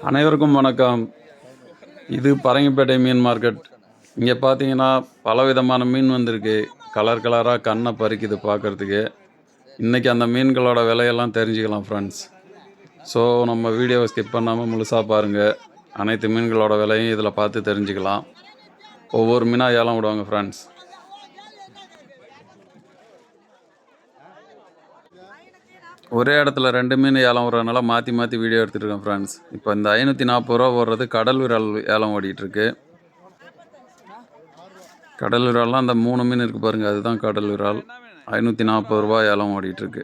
அனைவருக்கும் வணக்கம். இது பரங்கிப்பேட்டை மீன் மார்க்கெட். இங்கே பார்த்தீங்கன்னா பலவிதமான மீன் வந்திருக்கு. கலர் கலராக கண்ணை பறிக்குது பார்க்குறதுக்கு. இன்றைக்கி அந்த மீன்களோட விலையெல்லாம் தெரிஞ்சுக்கலாம் ஃப்ரெண்ட்ஸ். ஸோ நம்ம வீடியோவை ஸ்கிப் பண்ணாமல் முழுசாக பாருங்கள். அனைத்து மீன்களோட விலையும் இதில் பார்த்து தெரிஞ்சுக்கலாம். ஒவ்வொரு மீனாக ஏலம் விடுவாங்க ஃப்ரெண்ட்ஸ். ஒரே இடத்துல 2 மீன் ஏலம் விடுறதுனால மாற்றி மாற்றி வீடியோ எடுத்துகிட்டு இருக்கேன் ஃப்ரெண்ட்ஸ். இப்போ இந்த 540 ரூபா போடுறது கடல் விரால் ஏலம் ஓடிட்டுருக்கு. கடல் விரால்லாம் அந்த 3 மீன் இருக்குது பாருங்கள், அதுதான் கடல் விரால். 540 ரூபா ஏலம் ஓடிட்டுருக்கு.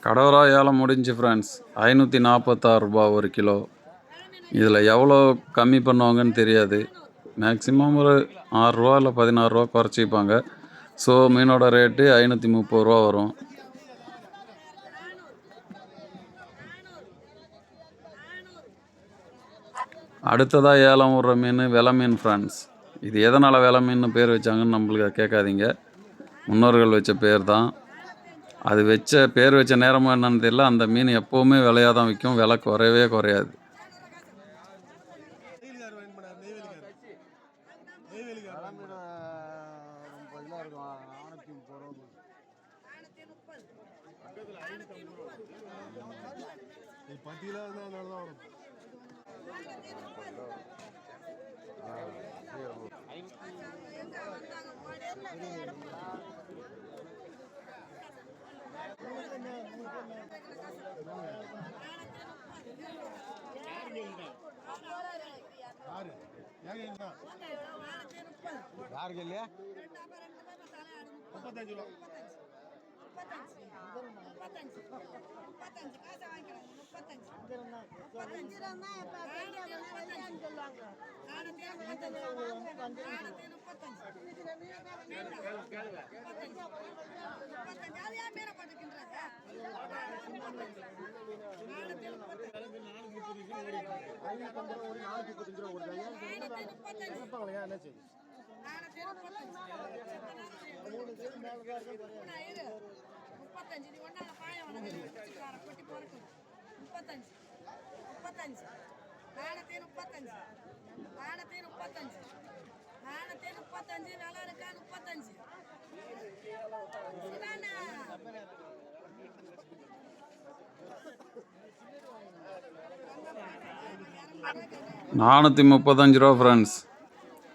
கடவரா ஏலம் முடிஞ்சு ஃப்ரெண்ட்ஸ். 546 ரூபா ஒரு கிலோ. இதில் எவ்வளோ கம்மி பண்ணுவாங்கன்னு தெரியாது. மேக்ஸிமம் ஒரு 6 ரூபா இல்லை 16 ரூபா குறைச்சிப்பாங்க. ஸோ மீனோட ரேட்டு 530 ரூபா வரும். அடுத்ததாக ஏலம் விடுற மீன் வெலை மீன் ஃப்ரெண்ட்ஸ். இது எதனால் வெலை மீன் பேர் வச்சாங்கன்னு நம்மளுக்கு கேட்காதீங்க. முன்னோர்கள் வச்ச பேர் தான். அது பேர் வச்ச நேரமாக என்னன்னு தெரியல. அந்த மீன் எப்போவுமே விலையாக தான் விற்கும். விலை குறையவே குறையாது. $435 ஃப்ரெண்ட்ஸ்.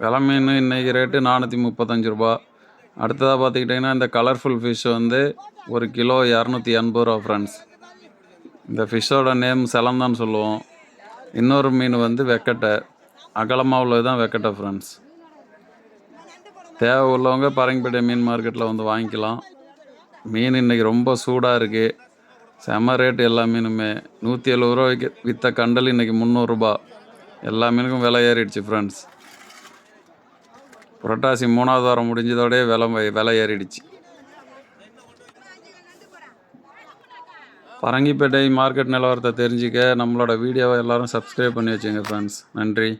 வெலை மீன் இன்றைக்கி ரேட்டு 435 ரூபா. அடுத்ததாக பார்த்துக்கிட்டிங்கன்னா இந்த கலர்ஃபுல் ஃபிஷ் வந்து ஒரு கிலோ 280 ரூபா ஃப்ரெண்ட்ஸ். இந்த ஃபிஷ்ஷோட நேம் செலந்தான் சொல்லுவோம். இன்னொரு மீன் வந்து வெக்கட்டை. அகலமாக உள்ளது தான் வெக்கட்டை ஃப்ரெண்ட்ஸ். தேவை உள்ளவங்க பரங்கிப்பேட்டை மீன் மார்க்கெட்டில் வந்து வாங்கிக்கலாம். மீன் இன்றைக்கி ரொம்ப சூடாக இருக்குது. செம ரேட்டு. எல்லா மீனுமே 170 ரூபாய்க்கு விற்ற கண்டல் இன்றைக்கி 300 ரூபா. எல்லா மீனுக்கும் விலை ஏறிடுச்சு ஃப்ரெண்ட்ஸ். புரட்டாசி 3வது வாரம் முடிஞ்சதோடய விலை ஏறிடுச்சு. பரங்கிப்பேட்டை மார்க்கெட் நிலவரத்தை தெரிஞ்சுக்க நம்மளோட வீடியோவை எல்லோரும் சப்ஸ்கிரைப் பண்ணி வச்சுங்க ஃப்ரெண்ட்ஸ். நன்றி.